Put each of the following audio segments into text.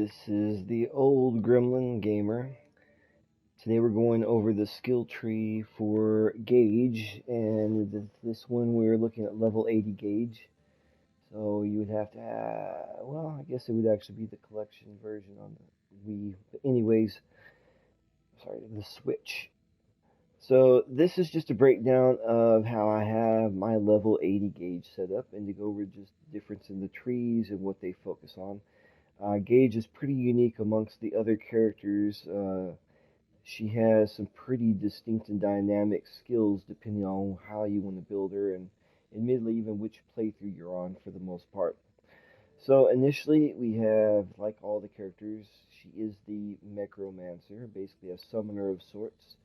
This is the old Gremlin Gamer. Today we're going over the skill tree for Gauge, and this one we're looking at level 80 Gauge. So you would have to have, well, I guess it would actually be the collection version on the Wii. But anyways, sorry, the Switch. So this is just a breakdown of how I have my level 80 Gauge set up, and to go over just the difference in the trees and what they focus on. Gage is pretty unique amongst the other characters. She has some pretty distinct and dynamic skills depending on how you want to build her, and admittedly even which playthrough you're on for the most part. So initially we have, like all the characters, she is the Necromancer, basically a summoner of sorts.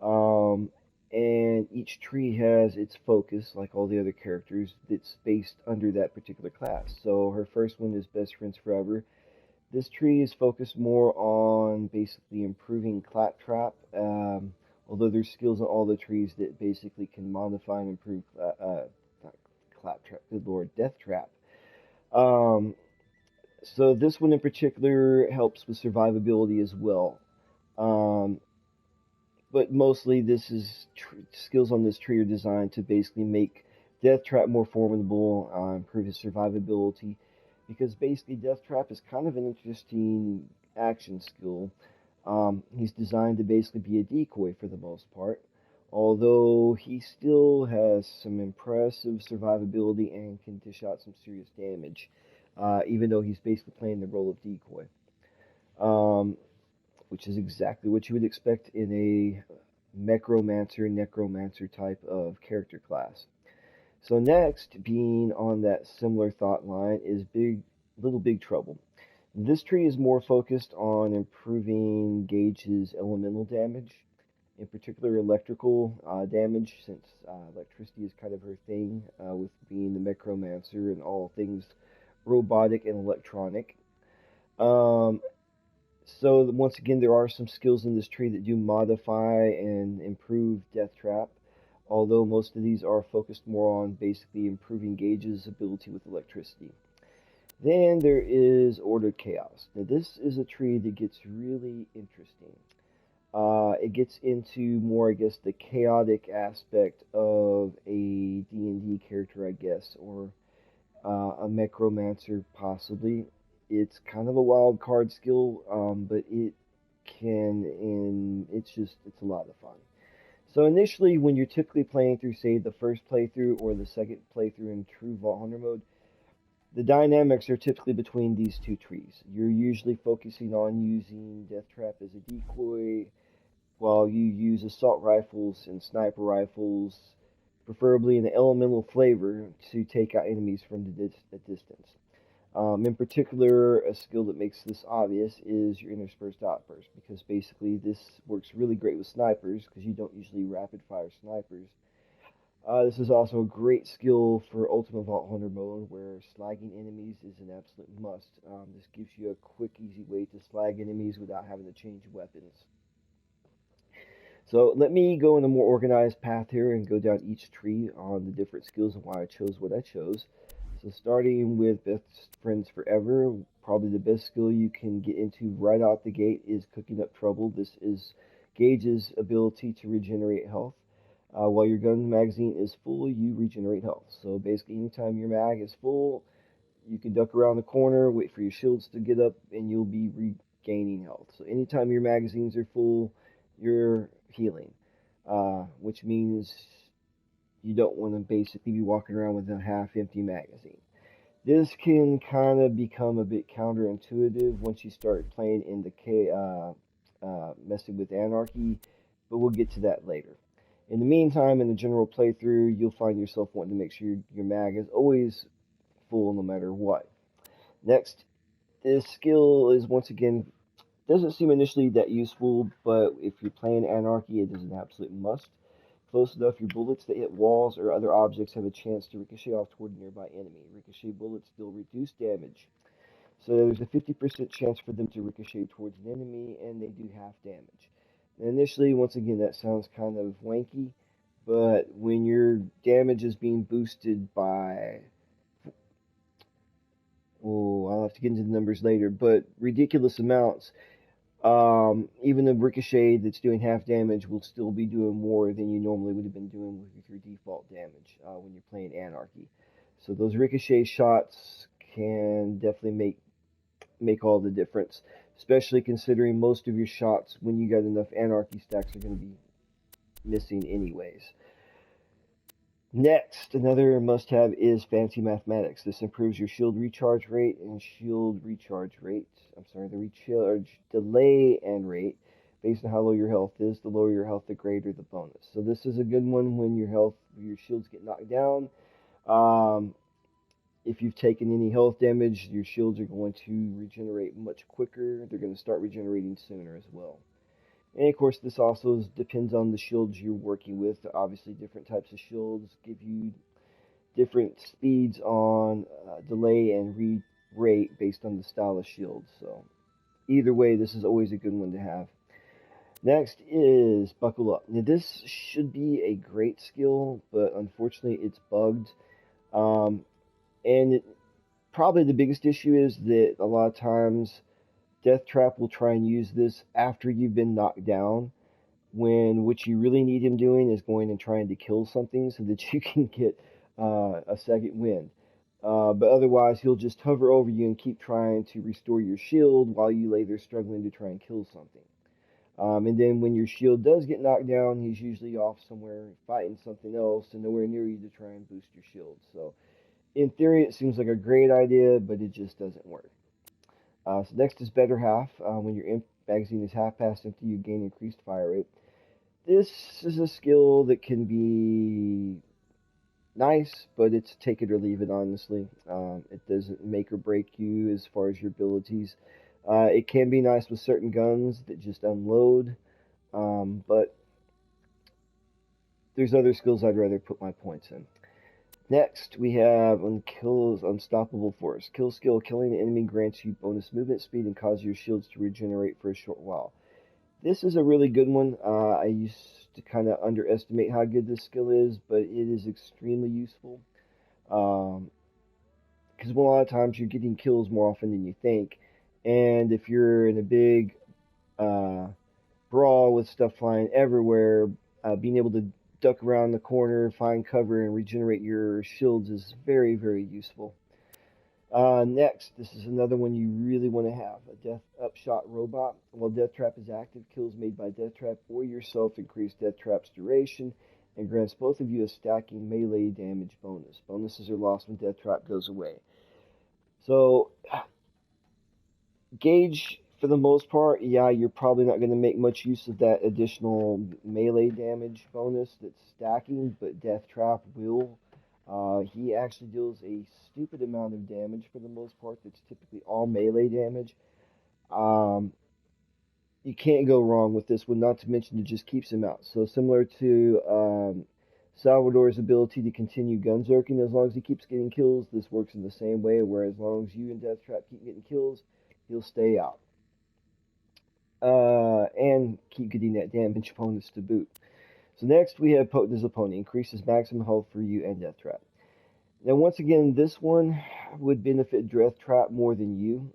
Um, and each tree has its focus, like all the other characters, that's based under that particular class. So her first one is Best Friends Forever. This tree is focused more on basically improving Claptrap, although there's skills on all the trees that basically can modify and improve not Claptrap, good lord, Death Trap. Um, so this one in particular helps with survivability as well. Um, but mostly this is skills on this tree are designed to basically make Death Trap more formidable, improve his survivability, because basically Death Trap is kind of an interesting action skill. He's designed to basically be a decoy for the most part, although he still has some impressive survivability and can dish out some serious damage, even though he's basically playing the role of decoy. Um, which is exactly what you would expect in a necromancer type of character class. So next, being on that similar thought line, is Little Big Trouble. This tree is more focused on improving Gage's elemental damage, in particular electrical damage, since electricity is kind of her thing, with being the necromancer and all things robotic and electronic. Um, so once again, there are some skills in this tree that do modify and improve Death Trap, although most of these are focused more on basically improving Gage's ability with electricity. Then there is Ordered Chaos. Now this is a tree that gets really interesting. It gets into more, I guess, the chaotic aspect of a D&D character, I guess, or a necromancer possibly. It's kind of a wild card skill, but it's a lot of fun. So initially, when you're typically playing through, say, the first playthrough or the second playthrough in true Vault Hunter mode, the dynamics are typically between these two trees. You're usually focusing on using Death Trap as a decoy, while you use assault rifles and sniper rifles, preferably in an elemental flavor, to take out enemies from the distance. In particular, a skill that makes this obvious is your interspersed outburst, because basically this works really great with snipers, because you don't usually rapid fire snipers. This is also a great skill for Ultimate Vault Hunter mode, where slagging enemies is an absolute must. This gives you a quick, easy way to slag enemies without having to change weapons. So let me go in a more organized path here and go down each tree on the different skills and why I chose what I chose. So starting with Best Friends Forever, probably the best skill you can get into right out the gate is Cooking Up Trouble. This is Gage's ability to regenerate health. While your gun magazine is full, you regenerate health. So basically, anytime your mag is full, you can duck around the corner, wait for your shields to get up, and you'll be regaining health. So anytime your magazines are full, you're healing, which means you don't want to basically be walking around with a half-empty magazine. This can kind of become a bit counterintuitive once you start playing in the messing with Anarchy, but we'll get to that later. In the meantime, in the general playthrough, you'll find yourself wanting to make sure your mag is always full no matter what. Next, this skill is once again, doesn't seem initially that useful, but if you're playing Anarchy, it is an absolute must. Close enough, your bullets that hit walls or other objects have a chance to ricochet off toward a nearby enemy. Ricochet bullets deal reduced damage. So there's a 50% chance for them to ricochet towards an enemy, and they do half damage. And initially, once again, that sounds kind of wanky, but when your damage is being boosted by... Oh, I have to get into the numbers later, but ridiculous amounts. Even a ricochet that's doing half damage will still be doing more than you normally would have been doing with your default damage when you're playing Anarchy. So those ricochet shots can definitely make all the difference, especially considering most of your shots, when you got enough Anarchy stacks, are going to be missing anyways. Next, another must-have is Fancy Mathematics. This improves your shield recharge rate and shield recharge rate. I'm sorry, the recharge delay and rate based on how low your health is. The lower your health, the greater the bonus. So this is a good one when your shields get knocked down. If you've taken any health damage, your shields are going to regenerate much quicker. They're going to start regenerating sooner as well. And of course, this also depends on the shields you're working with. Obviously, different types of shields give you different speeds on delay and read rate based on the style of shield. So either way, this is always a good one to have. Next is Buckle Up. Now, this should be a great skill, but unfortunately, it's bugged. Probably the biggest issue is that a lot of times Death Trap will try and use this after you've been knocked down, when what you really need him doing is going and trying to kill something so that you can get a second wind. But otherwise, he'll just hover over you and keep trying to restore your shield while you lay there struggling to try and kill something. And then when your shield does get knocked down, he's usually off somewhere fighting something else and nowhere near you to try and boost your shield. So in theory, it seems like a great idea, but it just doesn't work. So next is Better Half. When your imp magazine is half past empty, you gain increased fire rate. This is a skill that can be nice, but it's take it or leave it, honestly. It doesn't make or break you as far as your abilities. It can be nice with certain guns that just unload, but there's other skills I'd rather put my points in. Next, we have Kills Unstoppable Force. Kill skill. Killing an enemy grants you bonus movement speed and causes your shields to regenerate for a short while. This is a really good one. I used to kind of underestimate how good this skill is, but it is extremely useful. Because a lot of times you're getting kills more often than you think. And if you're in a big brawl with stuff flying everywhere, being able to duck around the corner, find cover, and regenerate your shields is very, very useful. Next, this is another one you really want to have, a Death Upshot Robot. While Death Trap is active, kills made by Death Trap or yourself increase Death Trap's duration and grants both of you a stacking melee damage bonus. Bonuses are lost when Death Trap goes away. So, Gauge, for the most part, yeah, you're probably not going to make much use of that additional melee damage bonus that's stacking, but Death Trap will. He actually deals a stupid amount of damage for the most part that's typically all melee damage. You can't go wrong with this one, not to mention it just keeps him out. So similar to Salvador's ability to continue gunzerking, as long as he keeps getting kills, this works in the same way, where as long as you and Death Trap keep getting kills, he'll stay out. And keep getting that damage bonus to boot. So next we have Potent as a Pony. Increases maximum health for you and Death Trap. Now once again, this one would benefit Death Trap more than you.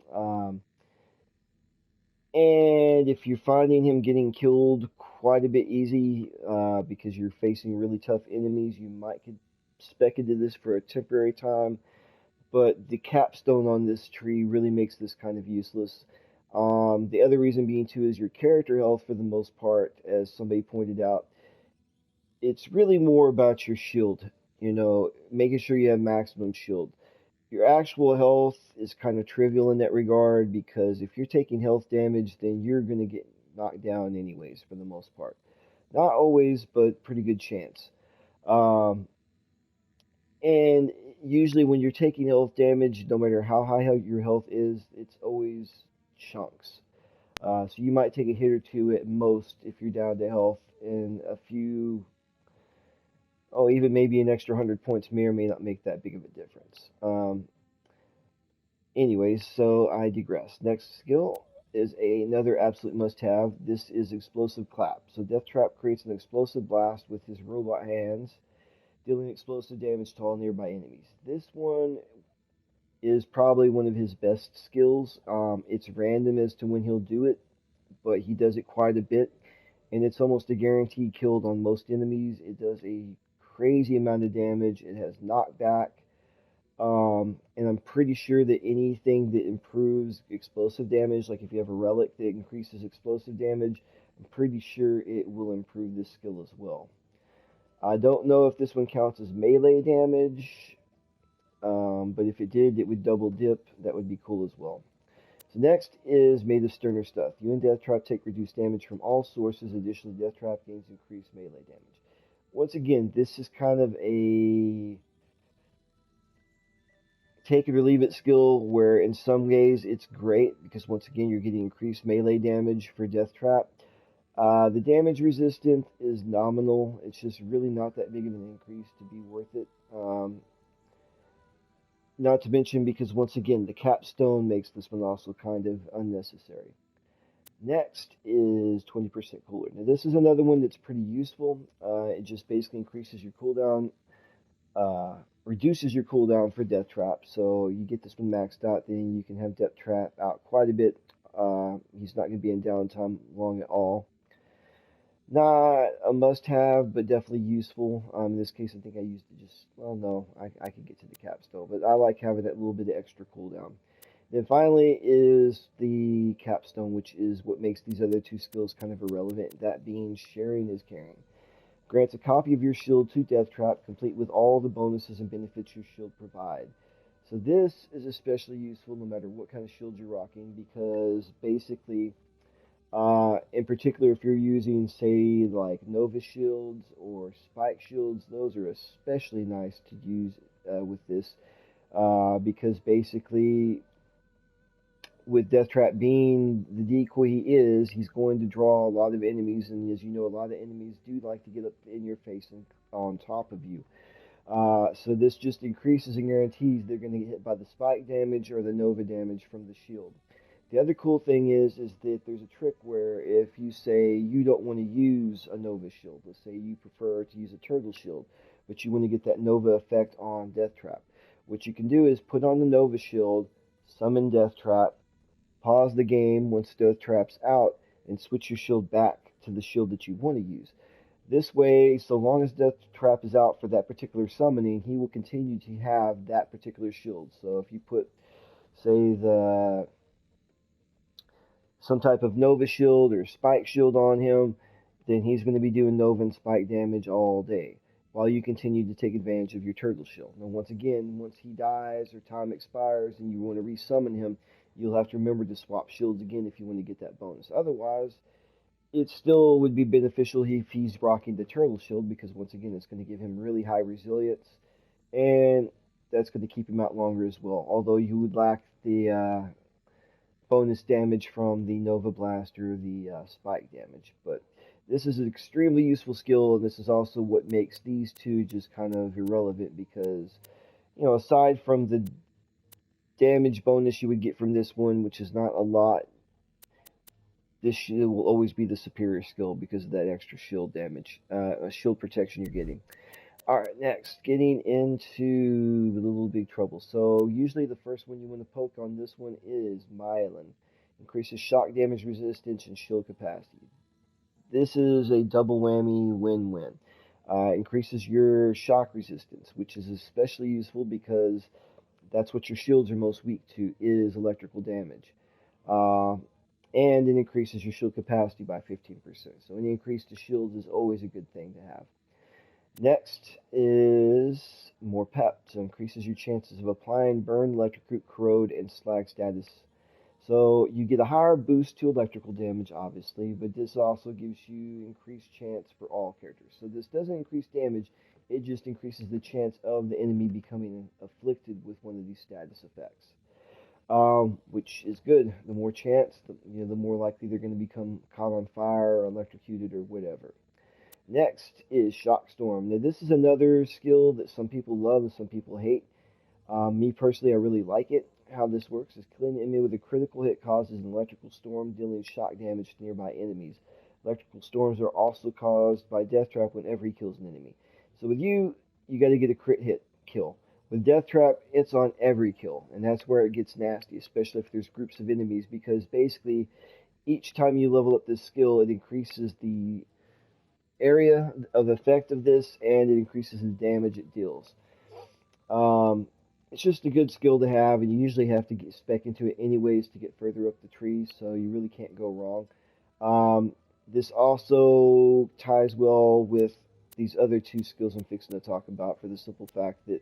And if you're finding him getting killed quite a bit easy because you're facing really tough enemies, you might could spec into this for a temporary time. But the capstone on this tree really makes this kind of useless. The other reason being too is your character health, for the most part, as somebody pointed out, it's really more about your shield, making sure you have maximum shield. Your actual health is kind of trivial in that regard, because if you're taking health damage, then you're going to get knocked down anyways, for the most part. Not always, but pretty good chance. And usually when you're taking health damage, no matter how high your health is, it's always chunks. So you might take a hit or two at most if you're down to health, and a few, even maybe an extra 100 points may or may not make that big of a difference. Anyways, so I digress. Next skill is another absolute must-have. This is Explosive Clap. So Death Trap creates an explosive blast with his robot hands, dealing explosive damage to all nearby enemies. This one is probably one of his best skills. It's random as to when he'll do it, but he does it quite a bit, and it's almost a guaranteed kill on most enemies. It does a crazy amount of damage. It has knockback, and I'm pretty sure that anything that improves explosive damage, like if you have a relic that increases explosive damage, I'm pretty sure it will improve this skill as well. I don't know if this one counts as melee damage, but if it did, it would double dip. That would be cool as well. So next is Made of Sterner Stuff. You and Death Trap take reduced damage from all sources. Additionally, Death Trap gains increased melee damage. Once again, this is kind of a take it or leave it skill where in some ways it's great because once again you're getting increased melee damage for Death Trap. The damage resistance is nominal. It's just really not that big of an increase to be worth it. Not to mention because once again the capstone makes this one also kind of unnecessary. Next is 20% cooler. Now this is another one that's pretty useful. It just basically increases your cooldown, reduces your cooldown for Death Trap. So you get this one maxed out, then you can have Death Trap out quite a bit. He's not going to be in downtime long at all. Not a must-have, but definitely useful. In this case, I think I used it just, well, no, I could get to the capstone, but I like having that little bit of extra cooldown. Then finally is the capstone, which is what makes these other two skills kind of irrelevant, that being Sharing is Caring. Grants a copy of your shield to Death Trap, complete with all the bonuses and benefits your shield provide. So this is especially useful no matter what kind of shield you're rocking, because basically, in particular, if you're using, say, like Nova shields or Spike shields, those are especially nice to use with this, because basically, with Death Trap being the decoy he is, he's going to draw a lot of enemies, and as you know, a lot of enemies do like to get up in your face and on top of you. So this just increases and guarantees they're going to get hit by the spike damage or the Nova damage from the shield. The other cool thing is that there's a trick where if you say you don't want to use a Nova shield, let's say you prefer to use a Turtle shield, but you want to get that Nova effect on Death Trap, what you can do is put on the Nova shield, summon Death Trap, pause the game once Death Trap's out, and switch your shield back to the shield that you want to use. This way, so long as Death Trap is out for that particular summoning, he will continue to have that particular shield. So if you put, say, some type of Nova shield or Spike shield on him, then he's going to be doing Nova and Spike damage all day, while you continue to take advantage of your Turtle shield. Now, once again, once he dies or time expires and you want to resummon him, you'll have to remember to swap shields again if you want to get that bonus. Otherwise, it still would be beneficial if he's rocking the Turtle shield, because once again, it's going to give him really high resilience, and that's going to keep him out longer as well. Although you would lack the bonus damage from the Nova Blast or the Spike damage. But this is an extremely useful skill, and this is also what makes these two just kind of irrelevant, because, you know, aside from the damage bonus you would get from this one, which is not a lot, this shield will always be the superior skill because of that extra shield damage, shield protection you're getting. Alright, next, getting into the little big trouble. So, usually the first one you want to poke on this one is Myelin. Increases shock damage resistance and shield capacity. This is a double whammy win-win. Increases your shock resistance, which is especially useful because that's what your shields are most weak to, is electrical damage. And it increases your shield capacity by 15%. So any increase to shields is always a good thing to have. Next is more pep. So increases your chances of applying burn, electrocute, corrode, and slag status. So you get a higher boost to electrical damage, obviously, but this also gives you increased chance for all characters. So this doesn't increase damage, it just increases the chance of the enemy becoming afflicted with one of these status effects. Which is good. The more chance, the more likely they're going to become caught on fire or electrocuted or whatever. Next is Shock Storm. Now this is another skill that some people love and some people hate. Me personally, I really like it. How this works is killing an enemy with a critical hit causes an electrical storm, dealing shock damage to nearby enemies. Electrical storms are also caused by Death Trap whenever he kills an enemy. So with you got to get a crit hit kill. With Death Trap, it's on every kill, and that's where it gets nasty, especially if there's groups of enemies, because basically each time you level up this skill, it increases the area of effect of this, and it increases the damage it deals. Um, it's just a good skill to have, and you usually have to get spec into it anyways to get further up the tree, so you really can't go wrong. This also ties well with these other two skills I'm fixing to talk about, for the simple fact that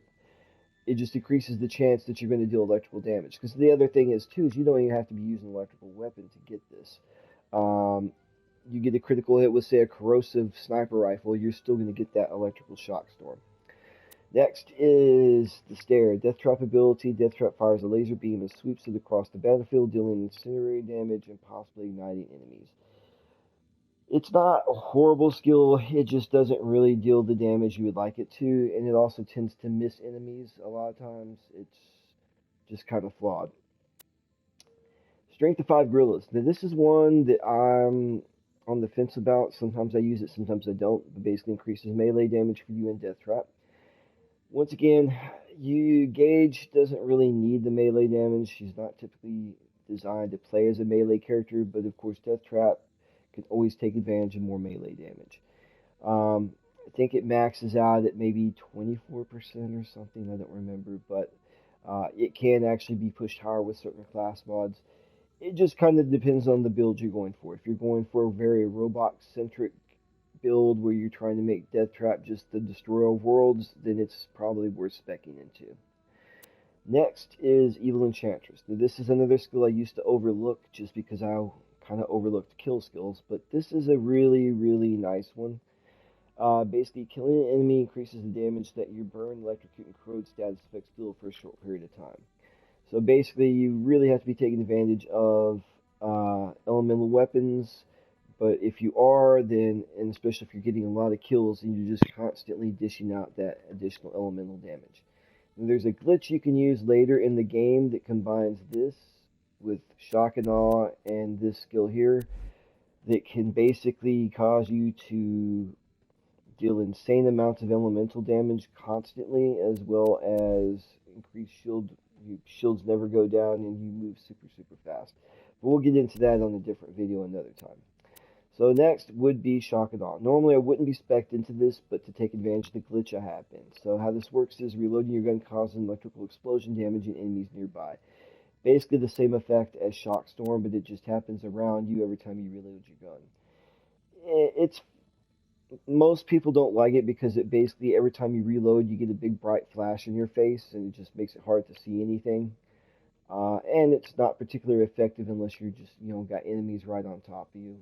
it just increases the chance that you're going to deal electrical damage. Because the other thing is, too, is you don't even have to be using an electrical weapon to get this. You get a critical hit with, say, a corrosive sniper rifle, you're still going to get that electrical shock storm. Next is the Stare. Death Trap ability. Death Trap fires a laser beam and sweeps it across the battlefield, dealing incendiary damage and possibly igniting enemies. It's not a horrible skill, it just doesn't really deal the damage you would like it to, and it also tends to miss enemies a lot of times. It's just kind of flawed. Strength of 5 Gorillas. Now this is one that I'm on the fence about. Sometimes I use it, sometimes I don't. It basically increases melee damage for you in Death Trap. Once again, Gage doesn't really need the melee damage. She's not typically designed to play as a melee character, but of course Death Trap can always take advantage of more melee damage. I think it maxes out at maybe 24% or something, I don't remember, but it can actually be pushed higher with certain class mods. It just kind of depends on the build you're going for. If you're going for a very robot-centric build where you're trying to make Death Trap just the destroyer of worlds, then it's probably worth specking into. Next is Evil Enchantress. Now this is another skill I used to overlook just because I kind of overlooked kill skills, but this is a really, really nice one. Basically, killing an enemy increases the damage that your burn, electrocute, and corrode status effects deal for a short period of time. So basically, you really have to be taking advantage of elemental weapons, but if you are, then, and especially if you're getting a lot of kills, then you're just constantly dishing out that additional elemental damage. And there's a glitch you can use later in the game that combines this with Shock and Awe and this skill here that can basically cause you to deal insane amounts of elemental damage constantly, as well as increase shield. Shields never go down and you move super, super fast. But we'll get into that on a different video another time. So next would be Shock and Awe. Normally I wouldn't be spec'd into this, but to take advantage of the glitch I have been. So how this works is reloading your gun causes an electrical explosion, damaging enemies nearby. Basically the same effect as Shock Storm, but it just happens around you every time you reload your gun. Most people don't like it because it basically, every time you reload, you get a big bright flash in your face, and it just makes it hard to see anything. And it's not particularly effective unless you're just, got enemies right on top of you.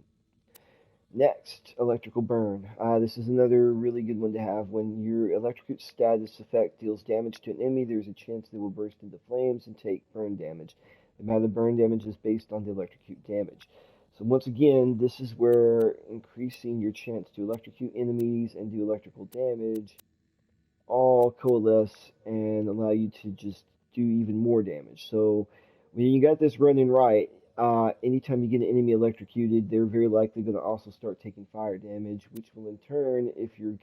Next, Electrical Burn. This is another really good one to have. When your electrocute status effect deals damage to an enemy, there's a chance they will burst into flames and take burn damage. The amount of burn damage is based on the electrocute damage. So once again, this is where increasing your chance to electrocute enemies and do electrical damage all coalesce and allow you to just do even more damage. So when you got this running right, anytime you get an enemy electrocuted, they're very likely going to also start taking fire damage, which will in turn, if you're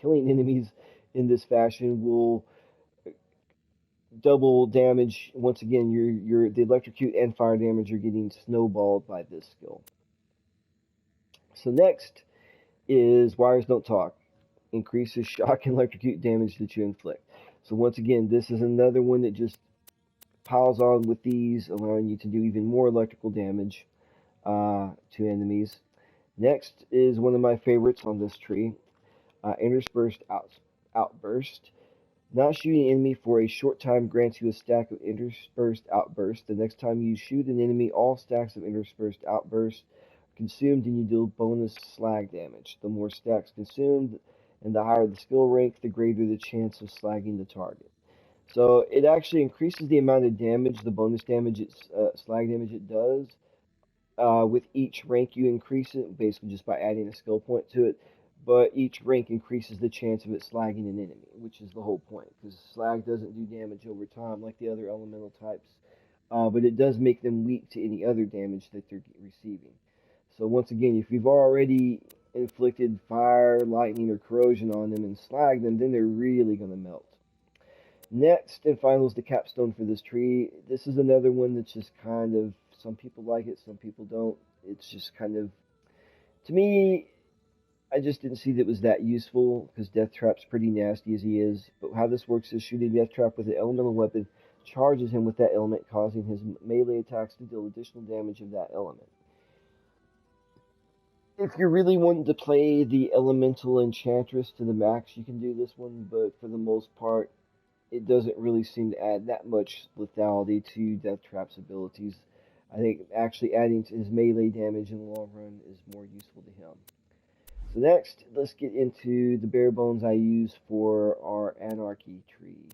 killing enemies in this fashion, will double damage. Once again, the electrocute and fire damage are getting snowballed by this skill. So next is Wires Don't Talk. Increases shock and electrocute damage that you inflict. So once again, this is another one that just piles on with these, allowing you to do even more electrical damage to enemies. Next is one of my favorites on this tree, Interspersed Outburst. Not shooting an enemy for a short time grants you a stack of Interspersed Outburst. The next time you shoot an enemy, all stacks of Interspersed Outburst are consumed and you deal bonus slag damage. The more stacks consumed and the higher the skill rank, the greater the chance of slagging the target. So it actually increases the amount of damage, the bonus damage, slag damage it does. With each rank you increase it, basically just by adding a skill point to it. But each rank increases the chance of it slagging an enemy, which is the whole point. Because slag doesn't do damage over time like the other elemental types. But it does make them weak to any other damage that they're receiving. So once again, if you've already inflicted fire, lightning, or corrosion on them and slagged them, then they're really going to melt. Next and final is the capstone for this tree. This is another one that's just kind of, some people like it, some people don't. It's just kind of, to me, I just didn't see that it was that useful because Death Trap's pretty nasty as he is. But how this works is shooting Death Trap with an elemental weapon charges him with that element, causing his melee attacks to deal additional damage of that element. If you're really wanting to play the elemental enchantress to the max, you can do this one, but for the most part, it doesn't really seem to add that much lethality to Death Trap's abilities. I think actually adding to his melee damage in the long run is more useful to him. So next, let's get into the bare bones I use for our Anarchy tree.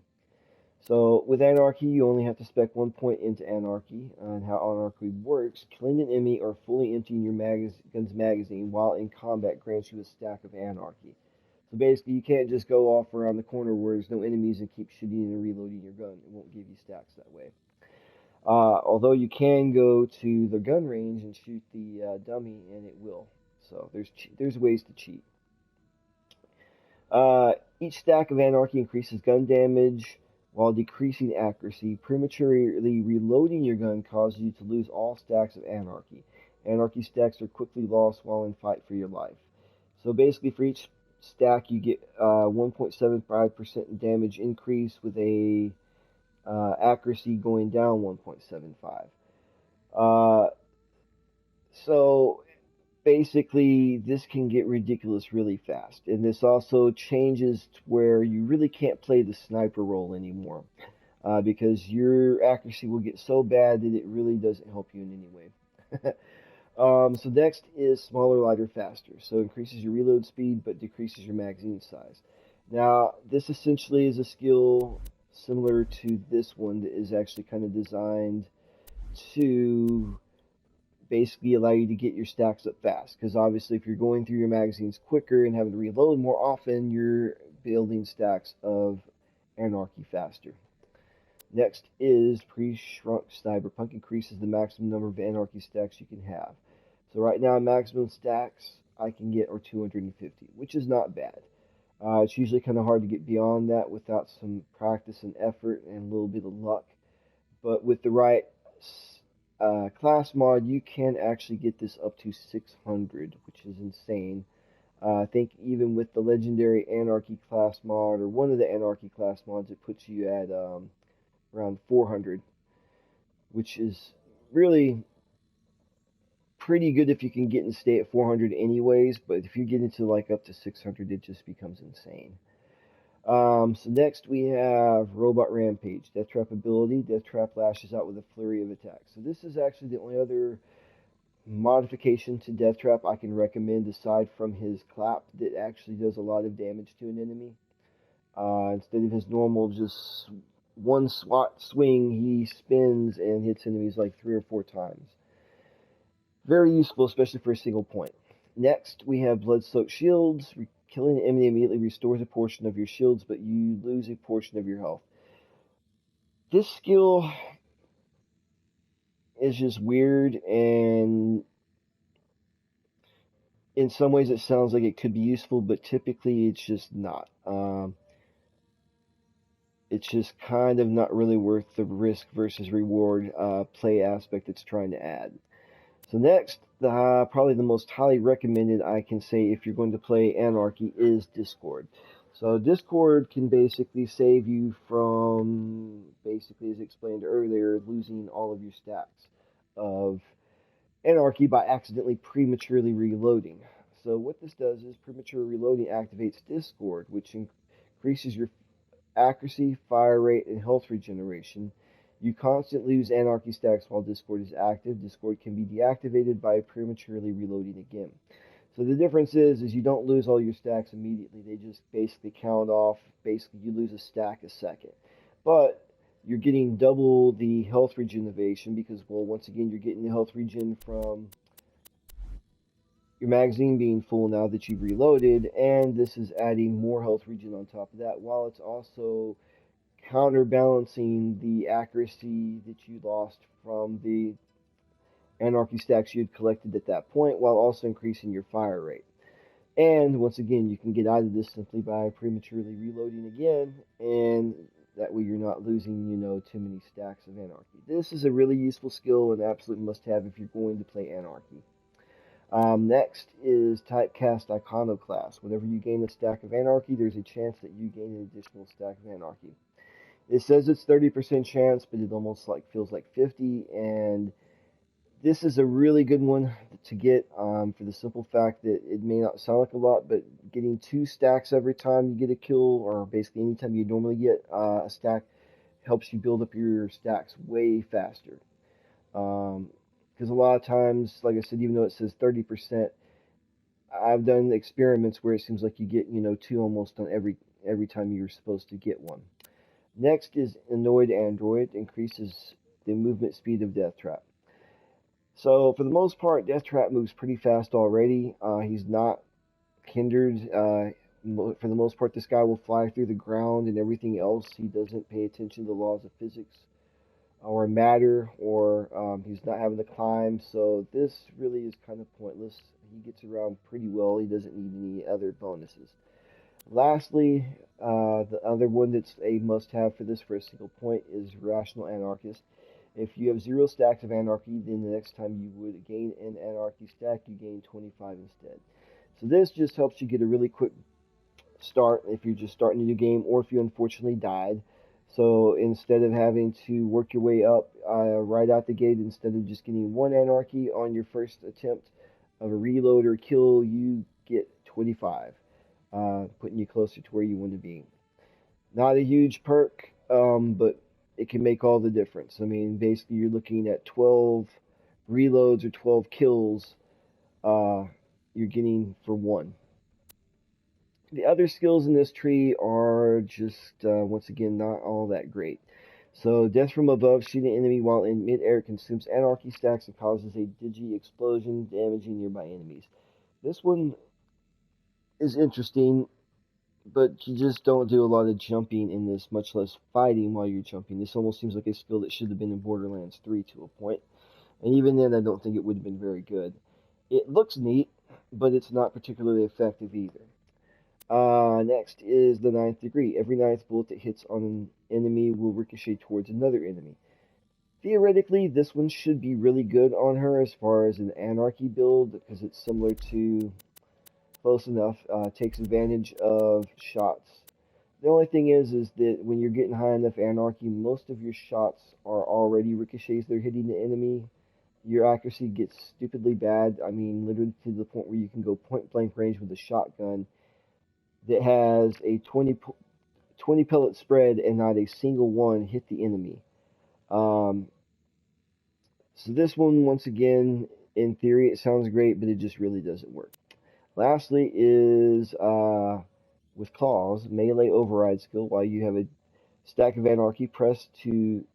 So with Anarchy, you only have to spec 1 point into Anarchy. And how Anarchy works, killing an enemy or fully emptying your gun's magazine while in combat grants you a stack of Anarchy. So basically, you can't just go off around the corner where there's no enemies and keep shooting and reloading your gun. It won't give you stacks that way. Although you can go to the gun range and shoot the dummy, and it will. So there's ways to cheat. Each stack of Anarchy increases gun damage while decreasing accuracy. Prematurely reloading your gun causes you to lose all stacks of Anarchy. Anarchy stacks are quickly lost while in fight for your life. So basically, for each stack, you get 1.75% damage increase with a accuracy going down 1.75. So basically, this can get ridiculous really fast. And this also changes to where you really can't play the sniper role anymore. Because your accuracy will get so bad that it really doesn't help you in any way. So next is smaller, lighter, faster. So increases your reload speed, but decreases your magazine size. Now, this essentially is a skill similar to this one that is actually kind of designed to basically allow you to get your stacks up fast. Because obviously, if you're going through your magazines quicker and having to reload more often, you're building stacks of Anarchy faster. Next is Pre-Shrunk Cyberpunk. Increases the maximum number of Anarchy stacks you can have. So right now, maximum stacks I can get are 250, which is not bad. It's usually kind of hard to get beyond that without some practice and effort and a little bit of luck. But with the right class mod, you can actually get this up to 600, which is insane. I think even with the legendary Anarchy class mod, or one of the Anarchy class mods, it puts you at around 400, which is really pretty good if you can get and stay at 400 anyways, but if you get into like up to 600, it just becomes insane. So next we have Robot Rampage. Death Trap ability. Death Trap lashes out with a flurry of attacks. So this is actually the only other modification to Death Trap I can recommend aside from his clap that actually does a lot of damage to an enemy. Instead of his normal just one swing, he spins and hits enemies like 3 or 4 times. Very useful, especially for a single point. Next, we have Blood-Soaked Shields. Killing an enemy immediately restores a portion of your shields, but you lose a portion of your health. This skill is just weird, and in some ways it sounds like it could be useful, but typically it's just not. It's just kind of not really worth the risk versus reward play aspect it's trying to add. So next, probably the most highly recommended I can say if you're going to play Anarchy is Discord. So Discord can basically save you from, basically as explained earlier, losing all of your stacks of Anarchy by accidentally prematurely reloading. So what this does is premature reloading activates Discord, which increases your accuracy, fire rate, and health regeneration. You constantly lose Anarchy stacks while Discord is active. Discord can be deactivated by prematurely reloading again. So the difference is you don't lose all your stacks immediately. They just basically count off. Basically, you lose a stack a second. But you're getting double the health regeneration because, well, once again, you're getting the health regen from your magazine being full now that you've reloaded, and this is adding more health regen on top of that, while it's also counterbalancing the accuracy that you lost from the Anarchy stacks you had collected at that point, while also increasing your fire rate. And once again, you can get out of this simply by prematurely reloading again, and That way you're not losing, too many stacks of Anarchy. This is a really useful skill and absolute must-have if you're going to play Anarchy. Next is Typecast Iconoclast. Whenever you gain a stack of Anarchy, there's a chance that you gain an additional stack of Anarchy. It says it's 30% chance, but it almost feels like 50, and this is a really good one to get for the simple fact that it may not sound like a lot, but getting 2 stacks every time you get a kill, or basically anytime you normally get a stack, helps you build up your stacks way faster. Because a lot of times, like I said, even though it says 30%, I've done experiments where it seems like you get 2 almost on every time you're supposed to get one. Next is Annoyed Android, increases the movement speed of Death Trap. So for the most part, Death Trap moves pretty fast already. He's not hindered. For the most part, this guy will fly through the ground and everything else. He doesn't pay attention to the laws of physics or matter, or he's not having to climb. So this really is kind of pointless. He gets around pretty well. He doesn't need any other bonuses. Lastly, the other one that's a must-have for this for a single point is Rational Anarchist. If you have 0 stacks of Anarchy, then the next time you would gain an Anarchy stack, you gain 25 instead. So this just helps you get a really quick start if you're just starting a new game, or if you unfortunately died. So instead of having to work your way up right out the gate, instead of just getting 1 Anarchy on your first attempt of a reload or kill, you get 25, putting you closer to where you want to be. Not a huge perk, but it can make all the difference. I mean, basically, you're looking at 12 reloads or 12 kills you're getting for 1. The other skills in this tree are just, once again, not all that great. So, Death from Above, shooting an enemy while in mid-air consumes Anarchy stacks and causes a digi explosion, damaging nearby enemies. This one is interesting, but you just don't do a lot of jumping in this, much less fighting while you're jumping. This almost seems like a skill that should have been in Borderlands 3 to a point. And even then, I don't think it would have been very good. It looks neat, but it's not particularly effective either. Next is the 9th degree. Every 9th bullet that hits on an enemy will ricochet towards another enemy. Theoretically, this one should be really good on her as far as an Anarchy build, because it's similar to... close enough, takes advantage of shots. The only thing is that when you're getting high enough Anarchy, most of your shots are already ricochets. They're hitting the enemy. Your accuracy gets stupidly bad. I mean, literally to the point where you can go point blank range with a shotgun that has a 20 pellet spread and not a single one hit the enemy. So this one, once again, in theory, it sounds great, but it just really doesn't work. Lastly is with Claws, melee override skill. While you have a stack of Anarchy, press to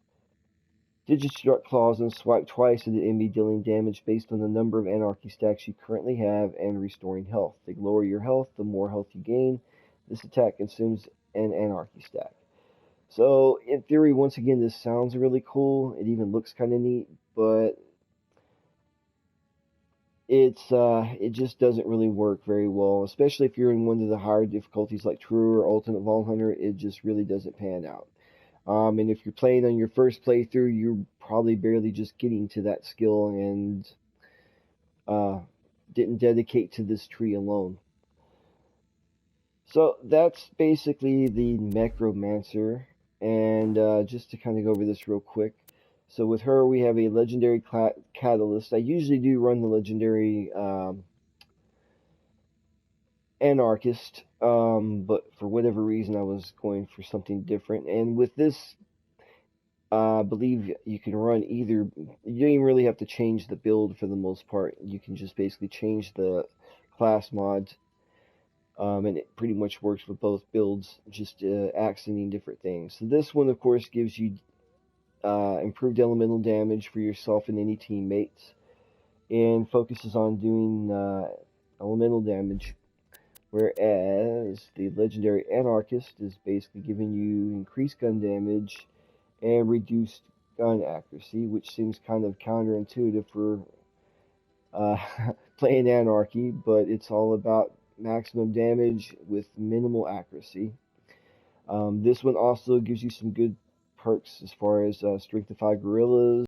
Digistruct Claws and swipe twice at the enemy, dealing damage based on the number of Anarchy stacks you currently have and restoring health. The lower your health, the more health you gain. This attack consumes an Anarchy stack. So, in theory, once again, this sounds really cool. It even looks kind of neat, but it just doesn't really work very well, especially if you're in one of the higher difficulties like True or Ultimate Vault Hunter. It just really doesn't pan out. And if you're playing on your first playthrough, you're probably barely just getting to that skill and didn't dedicate to this tree alone. So that's basically the Necromancer, and just to kind of go over this real quick. So with her, we have a legendary catalyst. I usually do run the legendary anarchist, but for whatever reason, I was going for something different. And with this, I believe you can run either. You don't even really have to change the build for the most part. You can just basically change the class mods, and it pretty much works with both builds, just accenting different things. So this one, of course, gives you improved elemental damage for yourself and any teammates, and focuses on doing elemental damage, whereas the legendary anarchist is basically giving you increased gun damage and reduced gun accuracy, which seems kind of counterintuitive for playing Anarchy, but it's all about maximum damage with minimal accuracy. This one also gives you some good perks as far as strength of 5 gorillas.